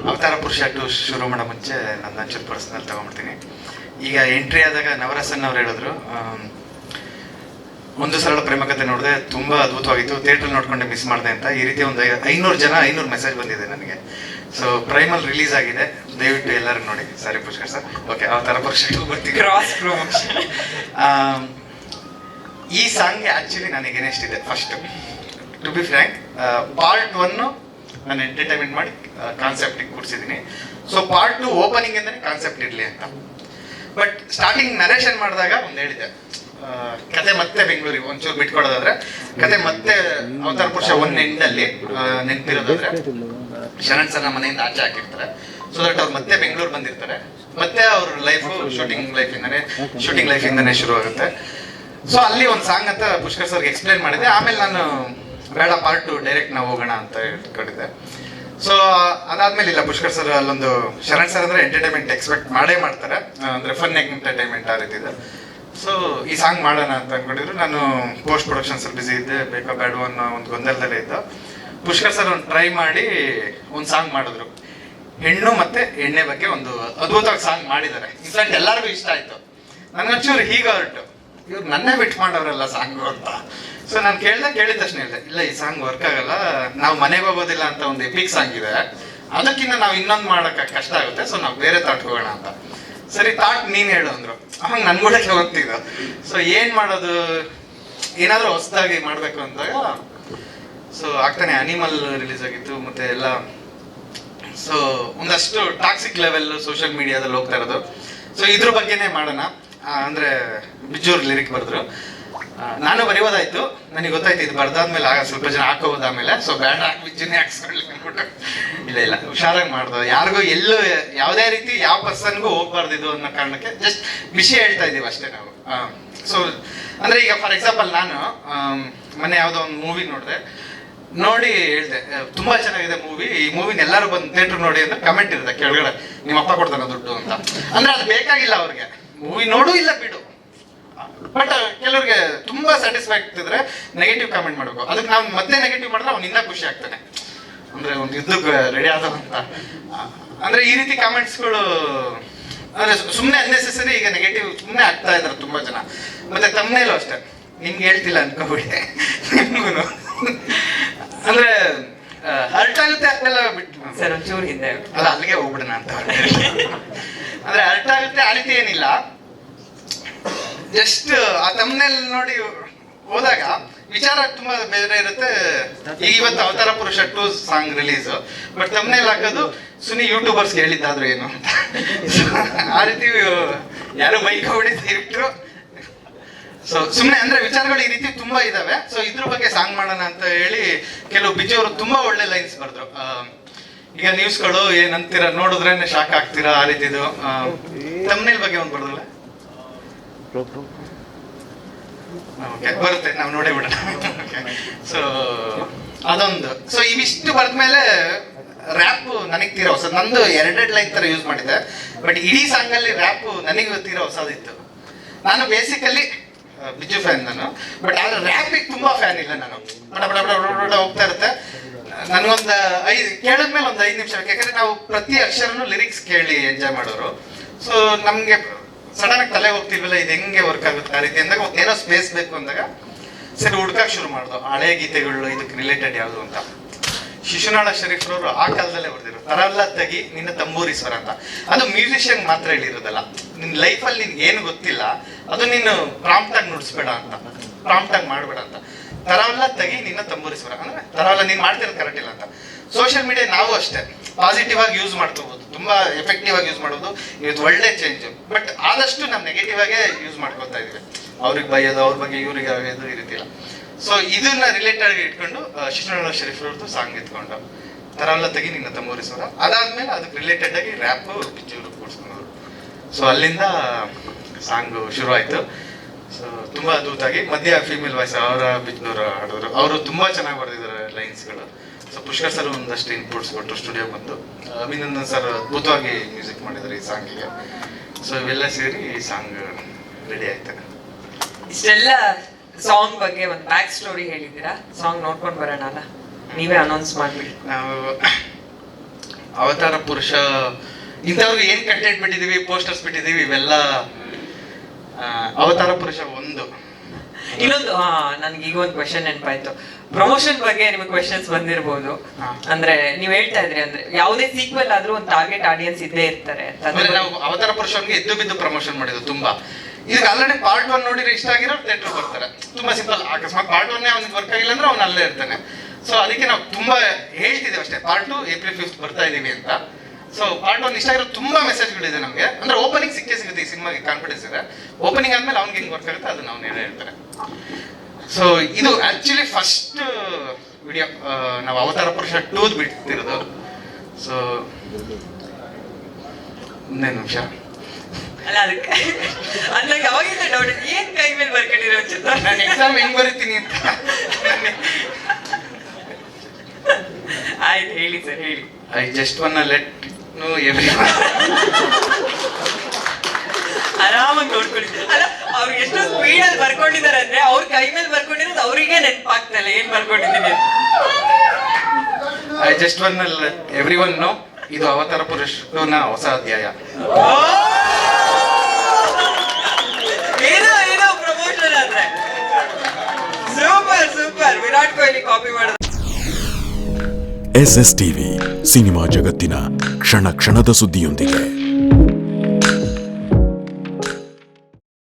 ಅವತಾರ ಪುರುಷ 2 ಶುರು ಮಾಡೋ ಮುಂಚೆ ನನ್ನ ಒಂಚೂರು ಪರ್ಸನಲ್ ತಗೊಂಡ್ಬಿಡ್ತೀನಿ. ಈಗ ಎಂಟ್ರಿ ಆದಾಗ ನವರಸನ್ ಅವ್ರು ಹೇಳಿದ್ರು, ಒಂದು ಸರಳ ಪ್ರೇಮ ಕಥೆ ನೋಡಿದೆ, ತುಂಬ ಅದ್ಭುತವಾಗಿತ್ತು, ಥಿಯೇಟ್ರಲ್ಲಿ ನೋಡ್ಕೊಂಡೆ ಮಿಸ್ ಮಾಡಿದೆ ಅಂತ. ಈ ರೀತಿ ಒಂದು 500 ಮೆಸೇಜ್ ಬಂದಿದೆ ನನಗೆ. ಸೊ ಪ್ರೈಮಲ್ ರಿಲೀಸ್ ಆಗಿದೆ, ದಯವಿಟ್ಟು ಎಲ್ಲರೂ ನೋಡಿ. ಸಾರಿ ಪುಷ್ಕರ್ ಸರ್. ಓಕೆ, ಅವತಾರ ಪುರುಷ 2 ಬರ್ತೀವಿ. Cross promotion. ಈ ಸಾಂಗ್ಗೆ ಆ್ಯಕ್ಚುಲಿ ನನಗೆ ಏನಿಷ್ಟಿದೆ, first to be frank, part 1 ನಾನು ಎಂಟರ್ಟೈನ್ಮೆಂಟ್ ಮಾಡಿ ಕಾನ್ಸೆಪ್ಟಿಗೆ ಕೂರಿಸಿದ್ದೀನಿ. ಸೊ ಪಾರ್ಟ್ 2 ಓಪನಿಂಗ್ ಅಂದರೆ ಕಾನ್ಸೆಪ್ಟ್ ಇರಲಿ ಅಂತ. ಬಟ್ ಸ್ಟಾರ್ಟಿಂಗ್ ನರೇಷನ್ ಮಾಡಿದಾಗ ಒಂದು ಹೇಳಿದೆ, ಕತೆ ಮತ್ತೆ ಬೆಂಗಳೂರಿಗೆ ಒಂಚೂರು ಬಿಟ್ಕೊಡೋದಾದ್ರೆ, ಕತೆ ಮತ್ತೆ ಅವತಾರ ಪುರುಷ 1 ಎಂಡಲ್ಲಿ ನೆನಪಿರೋದಾದ್ರೆ ಶರಣ್ ಸರ್ ಮನೆಯಿಂದ ಆಚೆ ಹಾಕಿರ್ತಾರೆ. ಸೊ ದಟ್ ಅವ್ರು ಮತ್ತೆ ಬೆಂಗಳೂರು ಬಂದಿರ್ತಾರೆ, ಮತ್ತೆ ಅವ್ರ ಲೈಫು ಶೂಟಿಂಗ್ ಲೈಫಿಂದನೇ ಶುರು ಆಗುತ್ತೆ. ಸೊ ಅಲ್ಲಿ ಒಂದು ಸಾಂಗ್ ಅಂತ ಪುಷ್ಕರ್ ಸರ್ಗೆ ಎಕ್ಸ್ಪ್ಲೈನ್ ಮಾಡಿದೆ. ಆಮೇಲೆ ನಾನು ಬೇಡ ಪಾರ್ಟ್ 2 ಡೈರೆಕ್ಟ್ ನಾವು ಹೋಗೋಣ ಅಂತ ಹೇಳ್ಕೊಂಡಿದ್ದೆ. ಸೊ ಅದಾದ್ಮೇಲೆ ಇಲ್ಲ, ಪುಷ್ಕರ್ ಸರ್ ಅಲ್ಲೊಂದು ಶರಣ್ ಸರ್ ಅಂದ್ರೆ ಎಂಟರ್ಟೈನ್ಮೆಂಟ್ ಎಕ್ಸ್ಪೆಕ್ಟ್ ಮಾಡೇ ಮಾಡ್ತಾರೆ, ಅಂದ್ರೆ ಫನ್ ಎಂಟರ್ಟೈನ್ಮೆಂಟ್ ಆ ರೀತಿ ಇದೆ. ಸೊ ಈ ಸಾಂಗ್ ಮಾಡೋಣ ಅಂತ ಅನ್ಕೊಂಡಿದ್ರು. ನಾನು ಪೋಸ್ಟ್ ಪ್ರೊಡಕ್ಷನ್ಸ್ ಬಿಸಿ ಇದ್ದೆ, ಬೇಕಾ ಬೇಡ ಅನ್ನೋ ಒಂದು ಗೊಂದಲದಲ್ಲೇ ಇದ್ದ. ಪುಷ್ಕರ್ ಸರ್ ಒಂದು ಟ್ರೈ ಮಾಡಿ ಒಂದು ಸಾಂಗ್ ಮಾಡಿದ್ರು, ಹೆಣ್ಣು ಮತ್ತೆ ಎಣ್ಣೆ ಬಗ್ಗೆ ಒಂದು ಅದ್ಭುತವಾಗಿ ಸಾಂಗ್ ಮಾಡಿದ್ದಾರೆ. ಇನ್ಫ್ಯಾಕ್ಟ್ ಎಲ್ಲರಿಗೂ ಇಷ್ಟ ಆಯ್ತು. ನನಗೊಂಚೂರು ಹೀಗೆ ಹೊರಟು, ಇವ್ರು ನನ್ನೇ ಬಿಟ್ಟು ಮಾಡೋರೆಲ್ಲ ಸಾಂಗು ಅಂತ. ಸೊ ನಾನು ಕೇಳಿದ ತಕ್ಷಣ ಹೇಳಿದೆ, ಇಲ್ಲ ಈ ಸಾಂಗ್ ವರ್ಕ್ ಆಗಲ್ಲ, ನಾವು ಮನೆಗೆ ಹೋಗೋದಿಲ್ಲ ಅಂತ ಒಂದು ಎಪಿಕ್ ಸಾಂಗ್ ಇದೆ, ಅದಕ್ಕಿಂತ ನಾವು ಇನ್ನೊಂದು ಮಾಡೋಕೆ ಕಷ್ಟ ಆಗುತ್ತೆ, ಸೊ ನಾವು ಬೇರೆ ತಾಟ್ ಹೋಗೋಣ ಅಂತ. ಸರಿ, ತಾಟ್ ನೀನು ಹೇಳು ಅಂದ್ರು. ಅವಾಗ ನನ್ ಕೂಡ ಹೋಗ್ತಿದ್ದ. ಸೊ ಏನ್ ಮಾಡೋದು, ಏನಾದ್ರೂ ಹೊಸದಾಗಿ ಮಾಡ್ಬೇಕು ಅಂದಾಗ, ಸೊ ಆಗ್ತಾನೆ ಅನಿಮಲ್ ರಿಲೀಸ್ ಆಗಿತ್ತು, ಮತ್ತೆ ಎಲ್ಲ. ಸೊ ಒಂದಷ್ಟು ಟಾಕ್ಸಿಕ್ ಲೆವೆಲ್ ಸೋಷಿಯಲ್ ಮೀಡಿಯಾದಲ್ಲಿ ಹೋಗ್ತಾ ಇರೋದು. ಸೊ ಇದ್ರ ಬಗ್ಗೆನೇ ಮಾಡೋಣ ಅಂದ್ರೆ ಬಿಜೂರ್ ಲಿರಿಕ್ ಬರೆದ್ರು. ನಾನು ಬರೆಯೋದಾಯ್ತು, ನನಗೆ ಗೊತ್ತಾಯ್ತು ಇದು ಬರ್ದಾದ್ಮೇಲೆ ಸ್ವಲ್ಪ ಜನ ಹಾಕೋಬೋದು ಆಮೇಲೆ. ಸೊ ಬೇಡ, ಬಿಜುನೇ ಹಾಕ್ಸ್ಕೊಳ್ಳಿ ಅನ್ಬಿಟ್ಟು ಇಲ್ಲ ಹುಷಾರಾಗಿ ಮಾಡ್ದು. ಯಾರಿಗೂ ಎಲ್ಲೂ ಯಾವುದೇ ರೀತಿ ಯಾವ ಪರ್ಸನ್ಗೂ ಹೋಗ್ಬಾರ್ದಿದ್ದು ಅನ್ನೋ ಕಾರಣಕ್ಕೆ ಜಸ್ಟ್ ವಿಷಯ ಹೇಳ್ತಾ ಇದೀವಿ ಅಷ್ಟೇ ನಾವು. ಸೊ ಅಂದ್ರೆ ಈಗ ಫಾರ್ ಎಕ್ಸಾಂಪಲ್ ನಾನು ಮೊನ್ನೆ ಯಾವುದೋ ಒಂದು ಮೂವಿ ನೋಡಿ ಹೇಳ್ದೆ, ತುಂಬಾ ಚೆನ್ನಾಗಿದೆ ಮೂವಿ, ಈ ಮೂವಿನ ಎಲ್ಲರೂ ಬಂದು ಥಿಯೇಟರ್ ನೋಡಿ ಅಂತ ಕಮೆಂಟ್ ಇರುತ್ತೆ ಕೆಳಗಡೆ, ನಿಮ್ಮ ಅಪ್ಪ ಕೊಡ್ತಾನ ದುಡ್ಡು ಅಂತ. ಅಂದ್ರೆ ಅದು ಬೇಕಾಗಿಲ್ಲ ಅವ್ರಿಗೆ, ಮೂವಿ ನೋಡು ಇಲ್ಲ ಬಿಡು. ಬಟ್ ಕೆಲವ್ರಿಗೆ ತುಂಬಾ ಸ್ಯಾಟಿಸ್ಫ್ಯಾಕ್ಟ್ ಇದ್ರೆ ನೆಗೆಟಿವ್ ಕಮೆಂಟ್ ಮಾಡ್ಬೇಕು. ಅದಕ್ಕೆ ನಾವು ಮತ್ತೆ ನೆಗೆಟಿವ್ ಮಾಡಿದ್ರೆ ಅವ್ನು ಇನ್ನೂ ಖುಷಿ ಆಗ್ತಾನೆ, ಅಂದ್ರೆ ಒಂದು ಯುದ್ಧಕ್ಕೆ ರೆಡಿ ಆದ ಅಂತ. ಅಂದ್ರೆ ಈ ರೀತಿ ಕಮೆಂಟ್ಸ್ಗಳು ಅಂದ್ರೆ ಸುಮ್ಮನೆ ಅನ್ನೆಸೆಸರಿ ಈಗ ನೆಗೆಟಿವ್ ಸುಮ್ಮನೆ ಆಗ್ತಾ ಇದಾರೆ ತುಂಬಾ ಜನ. ಮತ್ತೆ ತಮ್ಮನೇಲೂ ಅಷ್ಟೇ, ನಿಮ್ಗೆ ಹೇಳ್ತಿಲ್ಲ ಅನ್ಕೋಬಿಡಿ, ನಿಮ್ಗೂ ಅಂದ್ರೆ ಹರ್ಟ್ ಆಗುತ್ತೆ ಅದೆಲ್ಲ ಬಿಟ್ಟು ಸರ್ ಒಂಚೂರು ಹಿಂದೆ ಅಲ್ಲ ಅಲ್ಲಿಗೆ ಹೋಗ್ಬಿಡೋಣ ಅಂತ. ಅಂದ್ರೆ ಹರ್ಟ್ ಆಗುತ್ತೆ ಆ ರೀತಿ ಏನಿಲ್ಲ, ಜಸ್ಟ್ ಆ ತಮ್ಮನೇಲ್ ನೋಡಿ ಹೋದಾಗ ವಿಚಾರ ತುಂಬಾ ಬೇರೆ ಇರುತ್ತೆ. ಈಗ ಇವತ್ತು ಅವತಾರ ಪುರುಷ 2 ಸಾಂಗ್ ರಿಲೀಸ್, ಬಟ್ ತಮ್ಮನೇಲ್ ಹಾಕೋದು ಸುನಿ ಯೂಟ್ಯೂಬರ್ಸ್ ಹೇಳಿದ್ದಾದ್ರು ಏನು ಅಂತ. ಆ ರೀತಿ ಯಾರು ಬೈಕ್ ಹೊಡಿತಿರು. ಸೊ ಸುಮ್ಮನೆ ಅಂದ್ರೆ ವಿಚಾರಗಳು ಈ ರೀತಿ ತುಂಬಾ ಇದಾವೆ. ಸೊ ಇದ್ರ ಬಗ್ಗೆ ಸಾಂಗ್ ಮಾಡೋಣ ಅಂತ ಹೇಳಿ ಕೆಲವು ಬಿಜೋರು ತುಂಬಾ ಒಳ್ಳೆ ಲೈನ್ಸ್ ಬರೆದ್ರು. ಈಗ ನ್ಯೂಸ್ಗಳು ಏನಂತೀರ ನೋಡಿದ್ರೇನೆ ಶಾಕ್ ಆಗ್ತೀರಾ, ಆ ರೀತಿದು. ತಮ್ಮನೇಲ್ ಬಗ್ಗೆ ಒಂದು ಬರೋದಿಲ್ಲ, ಬರುತ್ತೆ, ನಾವು ನೋಡೇ ಬಿಡೋಣ. ಸೊ ಅದೊಂದು. ಸೊ ಇವಿಷ್ಟು ಬರೆದ್ಮೇಲೆ ರ್ಯಾಪ್ ನನಗೆ ತೀರಾ ಹೊಸದು. ನಂದು 2 ಲೈನ್ ತರ ಯೂಸ್ ಮಾಡಿದ್ದೆ, ಬಟ್ ಇಡೀ ಸಾಂಗ್ ಅಲ್ಲಿ ರ್ಯಾಪ್ ನನಗೆ ತೀರಾ ಹೊಸದಿತ್ತು. ನಾನು ಬೇಸಿಕಲಿ ಬಿಜು ಫ್ಯಾನ್ ನಾನು, ಬಟ್ ಆದ್ರೆ ರ್ಯಾಪಿಗೆ ತುಂಬಾ ಫ್ಯಾನ್ ಇಲ್ಲ ನಾನು. ಬಡ ಬಡ ಬಡ ಬಡ ಹೋಗ್ತಾ ಇರುತ್ತೆ. ನನಗೊಂದು ಕೇಳಿದ್ಮೇಲೆ ಒಂದು 5 ನಿಮಿಷ, ಯಾಕಂದ್ರೆ ನಾವು ಪ್ರತಿ ಅಕ್ಷರನು ಲಿರಿಕ್ಸ್ ಕೇಳಿ ಎಂಜಾಯ್ ಮಾಡೋರು. ಸೊ ನಮ್ಗೆ ಸಡನ್ ಆಗಿ ತಲೆ ಹೋಗ್ತಿಲ್ವಲ್ಲ, ಇದು ಹೆಂಗೆ ವರ್ಕ್ ಆಗುತ್ತೆ ಆ ರೀತಿ ಅಂದಾಗ ಏನೋ ಸ್ಪೇಸ್ ಬೇಕು ಅಂದಾಗ ಸರಿ ಹುಡ್ಕಕ್ಕೆ ಶುರು ಮಾಡ್ದು ಹಳೆ ಗೀತೆಗಳು ಇದಕ್ಕೆ ರಿಲೇಟೆಡ್ ಯಾವುದು ಅಂತ. ಶಿಶುನಾಳ ಶರೀಫ್ರವರು ಆ ಕಾಲದಲ್ಲೇ ಬರ್ದಿರು, ತರಲ್ಲ ತೆಗಿ ನಿನ್ನ ತಂಬೂರಿ ಸ್ವರ ಅಂತ. ಅದು ಮ್ಯೂಸಿಷಿಯನ್ ಮಾತ್ರ ಹೇಳಿರೋದಲ್ಲ, ನಿನ್ ಲೈಫಲ್ಲಿ ನಿನ್ಗೆ ಏನು ಗೊತ್ತಿಲ್ಲ ಅದು ನೀನು ಪ್ರಾಂಪ್ಟ್ ಆಗಿ ನುಡಿಸ್ಬೇಡ ಅಂತ, ಪ್ರಾಂಪ್ಟ್ ಆಗಿ ಮಾಡ್ಬೇಡ ಅಂತ. ತರವಲ್ಲ ತೆಗಿ ನಿನ್ನ ತಂಬೂರಿ ಸ್ವರ ಅಂದ್ರೆ ತರವಲ್ಲ ನೀನ್ ಮಾಡ್ತಿರೋದು ಕರೆಕ್ಟ್ ಇಲ್ಲ ಅಂತ. ಸೋಷಿಯಲ್ ಮೀಡಿಯಾ ನಾವು ಅಷ್ಟೇ ಪಾಸಿಟಿವ್ ಆಗಿ ಯೂಸ್ ಮಾಡ್ಕೋಬಹುದು, ತುಂಬಾ ಎಫೆಕ್ಟಿವ್ ಆಗಿ ಯೂಸ್ ಮಾಡೋದು, ಇವತ್ತು ಒಳ್ಳೆ ಚೇಂಜ್. ಬಟ್ ಆದಷ್ಟು ನಾವು ನೆಗೆಟಿವ್ ಆಗೇ ಯೂಸ್ ಮಾಡ್ಕೊತಾ ಇದೀವಿ, ಅವ್ರಿಗೆ ಬೈಯೋದು, ಅವ್ರ ಬಗ್ಗೆ ಇವ್ರಿಗೆ ಆಗೋದು ಈ ರೀತಿ ಇಲ್ಲ. ಸೊ ಇದನ್ನ ರಿಲೇಟೆಡ್ ಆಗಿ ಇಟ್ಕೊಂಡು ಶಿಶುನಾಳ ಶರೀಫ್ ಅವ್ರದ್ದು ಸಾಂಗ್ ಎತ್ಕೊಂಡು ತರವಲ್ಲ ತೆಗಿ ನಿನ್ನ ತಂಬೂರಿ ಸ್ವರ. ಅದಾದ್ಮೇಲೆ ಅದಕ್ಕೆ ರಿಲೇಟೆಡ್ ಆಗಿ ರ್ಯಾಪ್ ಬಿಜೂರು ಕೂಡ್ಸ್ಕೊಂಡ್ರು. ಸೊ ಅಲ್ಲಿಂದ ಸಾಂಗ್ ಶುರು ಆಯ್ತು. ಸೊ ತುಂಬಾ ಅದ್ಭುತವಾಗಿ ಮಧ್ಯ ಫೀಮೇಲ್ ವಾಯ್ಸ್ ಅವರ ಬಿಜ್ನೂರು ಹಾಡಿದ್ರು, ಅವರು ತುಂಬಾ ಚೆನ್ನಾಗಿ ಬರೆದಿದ್ದಾರೆ ಲೈನ್ಸ್ಗಳು. ಸೊ ಪುಷ್ಕರ್ ಸರ್ ಒಂದಷ್ಟು ಇನ್ಪುಟ್ಸ್ ಕೊಟ್ಟು ಸ್ಟುಡಿಯೋ ಬಂದು, ಅಭಿನಂದನ್ ಸರ್ ಅದ್ಭುತವಾಗಿ ಮ್ಯೂಸಿಕ್ ಮಾಡಿದ್ದಾರೆ ಈ ಸಾಂಗಿಗೆ. ಸೊ ಇವೆಲ್ಲ ಸೇರಿ ಈ ಸಾಂಗ್ ರೆಡಿ ಆಯ್ತು. ಇಷ್ಟೆಲ್ಲ ಸಾಂಗ್ ಬಗ್ಗೆ ಒಂದು ಬ್ಯಾಕ್ ಸ್ಟೋರಿ ಹೇಳಿದ್ದೀರಾ, ಸಾಂಗ್ ನೋಡ್ಕೊಂಡು ಬರೋಣ ಅಲ್ಲ, ನೀವೇ ಅನೌನ್ಸ್ ಮಾಡ್ಬಿಡಿ. ನಾವು ಅವತಾರ ಪುರುಷ ಇಂಥವ್ರಿಗೆ ಏನು ಕಂಟೆಂಟ್ ಬಿಟ್ಟಿದ್ದೀವಿ, ಪೋಸ್ಟರ್ಸ್ ಬಿಟ್ಟಿದ್ದೀವಿ, ಇವೆಲ್ಲ ಅವತಾರ ಪುರುಷ ಒಂದು. ಇನ್ನೊಂದು ನನ್ಗೆ ಈಗ ಒಂದು ಕ್ವೆಶನ್ ನೆನಪಾಯ್ತು. ಪ್ರಮೋಷನ್ ಬಗ್ಗೆ ನಿಮಗೆ ಕ್ವೆಶನ್ಸ್ ಬಂದಿರಬಹುದು. ಅಂದ್ರೆ ನೀವ್ ಹೇಳ್ತಾ ಇದ್ರಿ, ಅಂದ್ರೆ ಯಾವುದೇ ಸೀಕ್ವೆಲ್ ಆದ್ರೂ ಒಂದು ಟಾರ್ಗೆಟ್ ಆಡಿಯನ್ಸ್ ಇದ್ದೇ ಇರ್ತಾರೆ. ನಾವು ಅವತಾರ ಪುರುಷನ್ಗೆ ಎದ್ದು ಬಿದ್ದು ಪ್ರಮೋಷನ್ ಮಾಡಿದ್ದು ತುಂಬಾ. ಈಗ ಆಲ್ರೆಡಿ ಪಾರ್ಟ್ 1 ನೋಡಿದ್ರೆ ಇಷ್ಟ ಆಗಿರೋ ಥಿಯೇಟರ್ ಬರ್ತಾರೆ. ತುಂಬಾ ಸಿಂಪಲ್. ಅಕಸ್ಮಾತ್ ಪಾರ್ಟ್ 1 ಅವ್ನಿಗೆ ವರ್ಕ್ ಆಗಿಲ್ಲ ಅಂದ್ರೆ ಅವ್ನು ಅಲ್ಲೇ ಇರ್ತಾನೆ. ಸೊ ಅದಕ್ಕೆ ನಾವು ತುಂಬಾ ಹೇಳ್ತಿದ್ದೇವೆ ಅಷ್ಟೇ, ಪಾರ್ಟ್ 2 ಏಪ್ರಿಲ್ 5 ಬರ್ತಾ ಇದೀವಿ ಅಂತ. ಸೊ ಪಾರ್ಟ್ 1 ಇಷ್ಟ ಆಗಿರೋ ತುಂಬಾ ಮೆಸೇಜ್ಗಳಿದೆ ನಮಗೆ. ಅಂದ್ರೆ ಓಪನಿಂಗ್ ಸಿಗುತ್ತೆ ಈ ಸಿನಿಮಾಗೆ, ಕಾನ್ಫಿಡೆನ್ಸ್ ಇದೆ. ಓಪನಿಂಗ್ ಆದ್ಮೇಲೆ ಅವ್ನಿಗೆ ಹೆಂಗ್ ವರ್ಕ್ ಆಗುತ್ತೆ ಅದನ್ನ ಅವ್ನು ಹೇಳ್ತಾರೆ. ಸೊ ಇದು ಆಕ್ಚುಲಿ ಫಸ್ಟ್ ವಿಡಿಯೋ ನಾವು ಅವತಾರ ಪುರುಷ 2 ಬಿಡ್ತಿರೋದು. ಸೊ ಒಂದೇ ನಿಮಿಷ. ಅಲ್ಲ ಅದಕ್ಕೆ ಅಂದ್ರೆ ಯಾವಾಗಿಂದ ಡೌಟ್ ಏನ್ ಕೈ ಮೇಲೆ ಬರ್ಕೊಂಡಿರೋ ಚಿತ್ರ. ನಾನು ಎಕ್ಸಾಮ್ ಹೆಂಗ್ ಬರೀತೀನಿ ಅಂತ. ಆಯ್ತು ಹೇಳಿ ಸರ್, ಹೇಳಿ. I just wanna let know everyone. ಆರಾಮಾಗಿ ನೋಡ್ಕೊಳ್ಳಿ. ಅಲ್ಲ ಅವ್ರು ಎಷ್ಟು ಸ್ಪೀಡ್ ಅಲ್ಲಿ ಬರ್ಕೊಂಡಿದ್ದಾರೆ ಅಂದ್ರೆ ಅವ್ರ ಕೈ ಮೇಲೆ ಬರ್ಕೊಂಡಿರೋದು ಅವರಿಗೆ ನೆನಪಾಗ್ತಲ್ಲ ಏನ್ ಬರ್ಕೊಂಡಿದ್ದೀನಿ. I just wanna let everyone know ಇದು ಅವತಾರ ಪುರುಷ 2ನ ಹೊಸ ಅಧ್ಯಾಯ. ಏನೋ ಪ್ರಮೋಷನ್ ಅಂದ್ರೆ ಸೂಪರ್. ವಿರಾಟ್ ಕೊಹ್ಲಿ ಕಾಪಿ ಮಾಡಿದ. SS ಟಿವಿ ಸಿನಿಮಾ ಜಗತ್ತಿನ ಕ್ಷಣ ಕ್ಷಣದ ಸುದ್ದಿಯೊಂದಿಗೆ.